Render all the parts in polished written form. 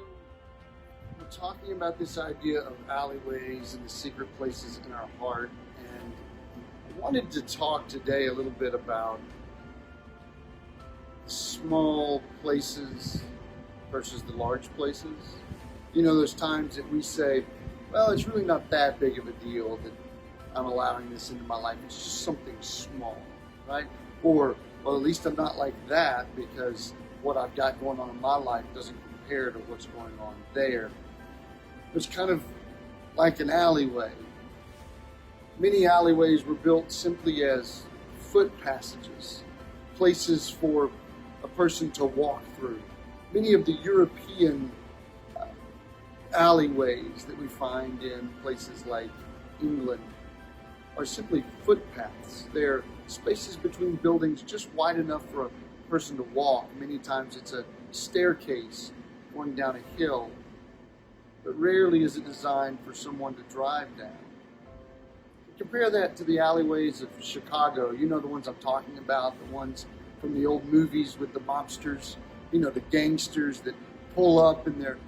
So we're talking about this idea of alleyways and the secret places in our heart, and I wanted to talk today a little bit about small places versus the large places. You know, those times that we say, well, it's really not that big of a deal that I'm allowing this into my life. It's just something small, right? Or, well, at least I'm not like that because what I've got going on in my life doesn't compare to what's going on there. It's kind of like an alleyway. Many alleyways were built simply as foot passages, places for a person to walk through. Many of the European alleyways that we find in places like England are simply footpaths. They're spaces between buildings just wide enough for a person to walk. Many times it's a staircase going down a hill, but rarely is it designed for someone to drive down. Compare that to the alleyways of Chicago. You know the ones I'm talking about, the ones from the old movies with the mobsters, you know, the gangsters that pull up in their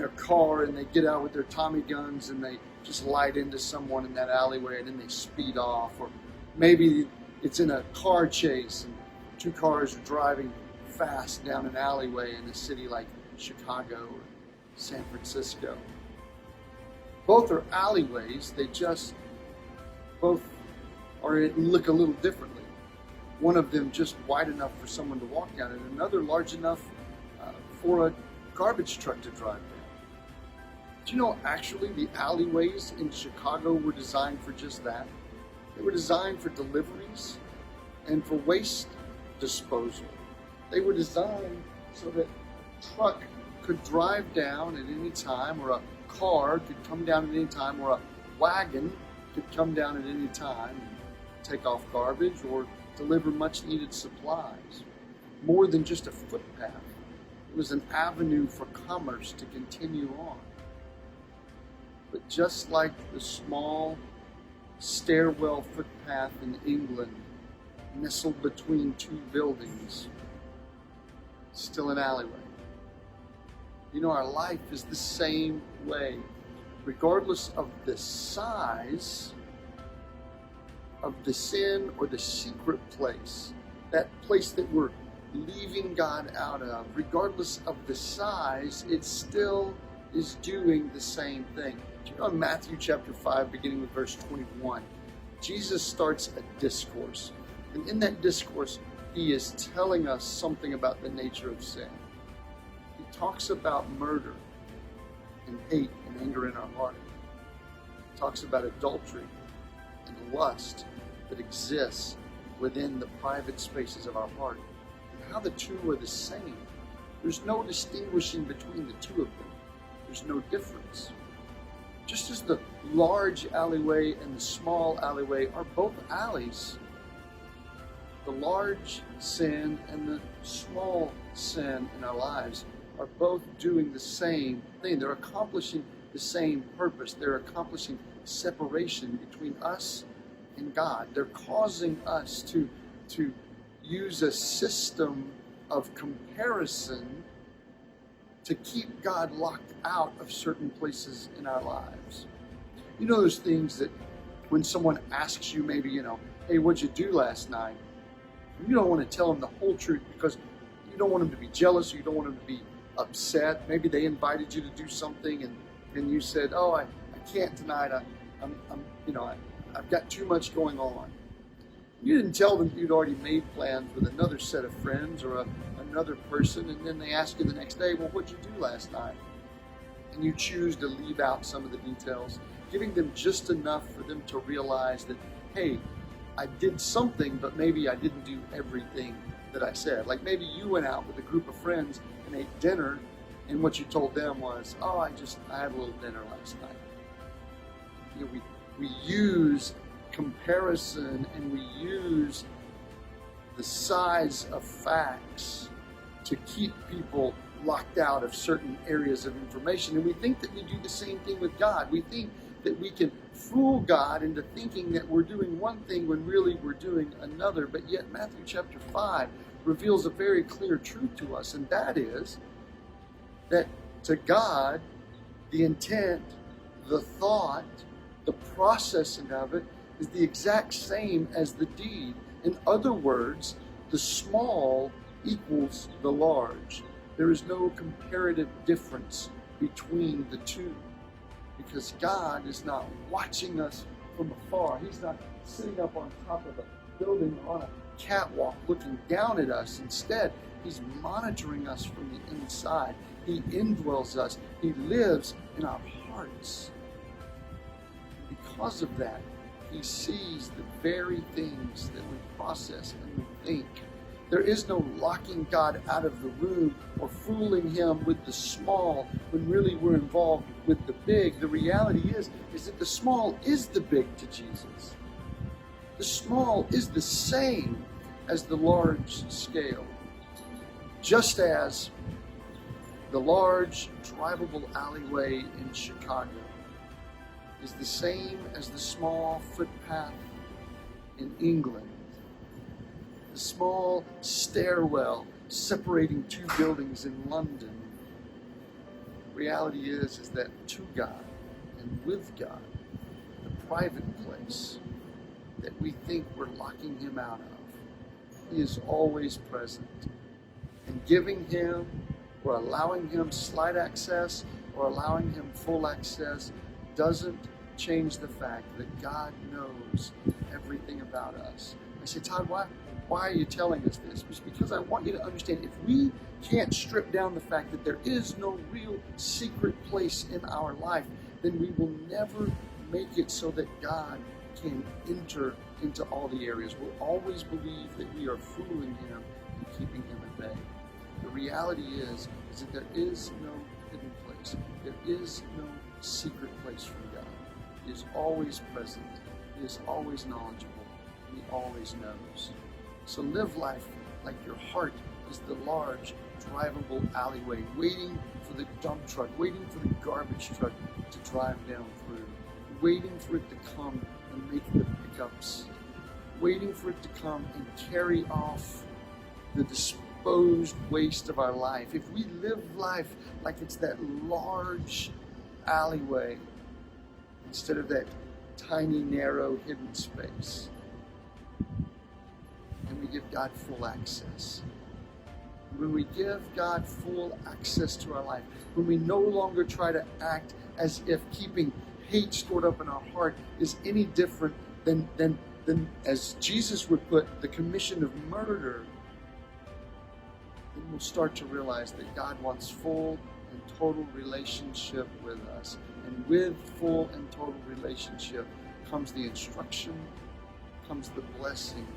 car and they get out with their Tommy guns and they just light into someone in that alleyway and then they speed off. Or maybe it's in a car chase and two cars are driving fast down an alleyway in a city like Chicago or San Francisco. Both are alleyways, they just both look a little differently. One of them just wide enough for someone to walk down, and another large enough for a garbage truck to drive down. Do you know actually the alleyways in Chicago were designed for just that? They were designed for deliveries and for waste disposal. They were designed so that a truck could drive down at any time, or a car could come down at any time, or a wagon could come down at any time and take off garbage or deliver much needed supplies. More than just a footpath. It was an avenue for commerce to continue on. But just like the small stairwell footpath in England, nestled between two buildings, still an alleyway. You know, our life is the same way. Regardless of the size of the sin or the secret place, that place that we're leaving God out of, regardless of the size, it still is doing the same thing. Do you know in Matthew chapter 5, beginning with verse 21, Jesus starts a discourse. And in that discourse, he is telling us something about the nature of sin. He talks about murder and hate and anger in our heart. He talks about adultery and lust that exists within the private spaces of our heart, and how the two are the same. There's no distinguishing between the two of them. There's no difference. Just as the large alleyway and the small alleyway are both alleys, the large sin and the small sin in our lives are both doing the same thing. They're accomplishing the same purpose. They're accomplishing separation between us and God. They're causing us to use a system of comparison to keep God locked out of certain places in our lives. You know those things that when someone asks you maybe, hey, what'd you do last night? You don't want to tell them the whole truth because you don't want them to be jealous, or you don't want them to be upset. Maybe they invited you to do something and you said, oh, I can't tonight. I've got too much going on. You didn't tell them you'd already made plans with another set of friends or another person, and then they ask you the next day, well, what'd you do last night? And you choose to leave out some of the details, giving them just enough for them to realize that, hey, I did something, but maybe I didn't do everything that I said. Like maybe you went out with a group of friends and ate dinner, and what you told them was, oh, I had a little dinner last night. We use comparison and we use the size of facts to keep people locked out of certain areas of information. And we think that we do the same thing with God. We think that we can fool God into thinking that we're doing one thing when really we're doing another. But yet Matthew chapter 5 reveals a very clear truth to us, and that is that To God, the intent, the thought, the processing of it is the exact same as the deed. In other words, the small equals the large. There is no comparative difference between the two, because God is not watching us from afar. He's not sitting up on top of a building on a catwalk looking down at us. Instead, He's monitoring us from the inside. He indwells us. He lives in our hearts. And because of that, He sees the very things that we process and we think. There is no locking God out of the room or fooling Him with the small when really we're involved with the big. The reality is that the small is the big to Jesus. The small is the same as the large scale. Just as the large drivable alleyway in Chicago is the same as the small footpath in England. The small stairwell separating two buildings in London. Reality is that to God and with God, the private place that we think we're locking Him out of, He is always present. And giving Him or allowing Him slight access or allowing Him full access doesn't change the fact that God knows everything about us. I say, Todd, why are you telling us this? It's because I want you to understand, if we can't strip down the fact that there is no real secret place in our life, then we will never make it so that God can enter into all the areas. We'll always believe that we are fooling Him and keeping Him at bay. The reality is that there is no hidden place. There is no secret place from God. He is always present. He is always knowledgeable. He always knows. So live life like your heart is the large, drivable alleyway, waiting for the dump truck, waiting for the garbage truck to drive down through, waiting for it to come and make the pickups, waiting for it to come and carry off the disposed waste of our life. If we live life like it's that large alleyway instead of that tiny, narrow, hidden space, and we give God full access. When we give God full access to our life, when we no longer try to act as if keeping hate stored up in our heart is any different than as Jesus would put, the commission of murder, then we'll start to realize that God wants full and total relationship with us. And with full and total relationship comes the instruction, comes the blessing,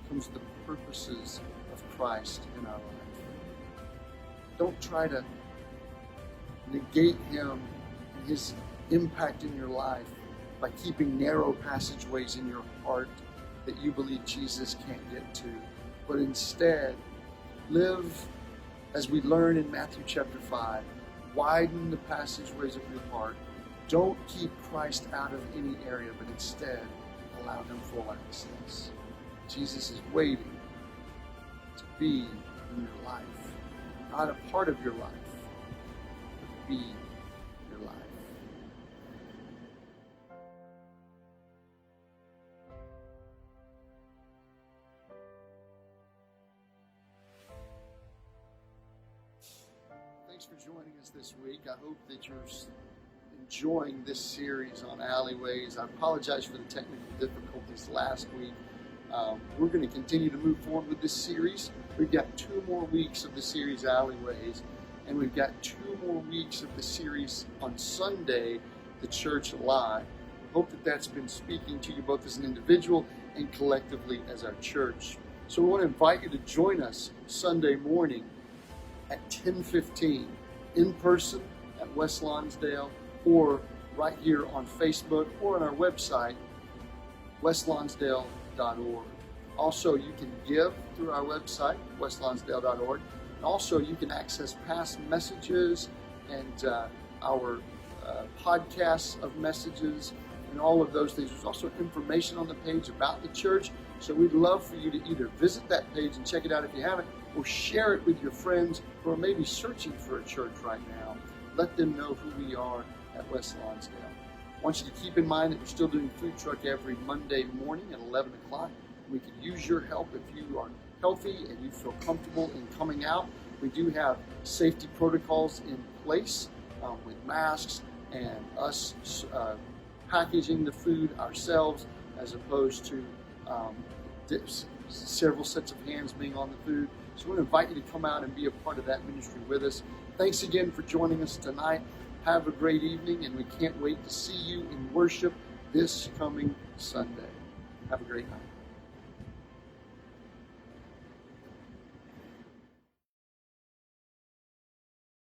comes the purposes of Christ in our life. Don't try to negate Him and His impact in your life by keeping narrow passageways in your heart that you believe Jesus can't get to. But instead, live as we learn in Matthew chapter 5. Widen the passageways of your heart. Don't keep Christ out of any area, but instead allow Him full access. Jesus is waiting to be in your life. Not a part of your life, but be your life. Thanks for joining us this week. I hope that you're enjoying this series on Alleyways. I apologize for the technical difficulties last week. We're going to continue to move forward with this series. We've got 2 more weeks of the series Alleyways, and we've got 2 more weeks of the series on Sunday, The Church Live. We hope that that's been speaking to you both as an individual and collectively as our church. So we want to invite you to join us Sunday morning at 10:15 in person at West Lonsdale, or right here on Facebook, or on our website, westlonsdale.org. Also, you can give through our website, westlonsdale.org. And also, you can access past messages and our podcasts of messages and all of those things. There's also information on the page about the church. So we'd love for you to either visit that page and check it out if you haven't, or share it with your friends who are maybe searching for a church right now. Let them know who we are at West Lonsdale. I want you to keep in mind that we're still doing food truck every Monday morning at 11 o'clock. We could use your help if you are healthy and you feel comfortable in coming out. We do have safety protocols in place with masks and us packaging the food ourselves, as opposed to several sets of hands being on the food. So we want to invite you to come out and be a part of that ministry with us. Thanks again for joining us tonight. Have a great evening, and we can't wait to see you in worship this coming Sunday. Have a great night.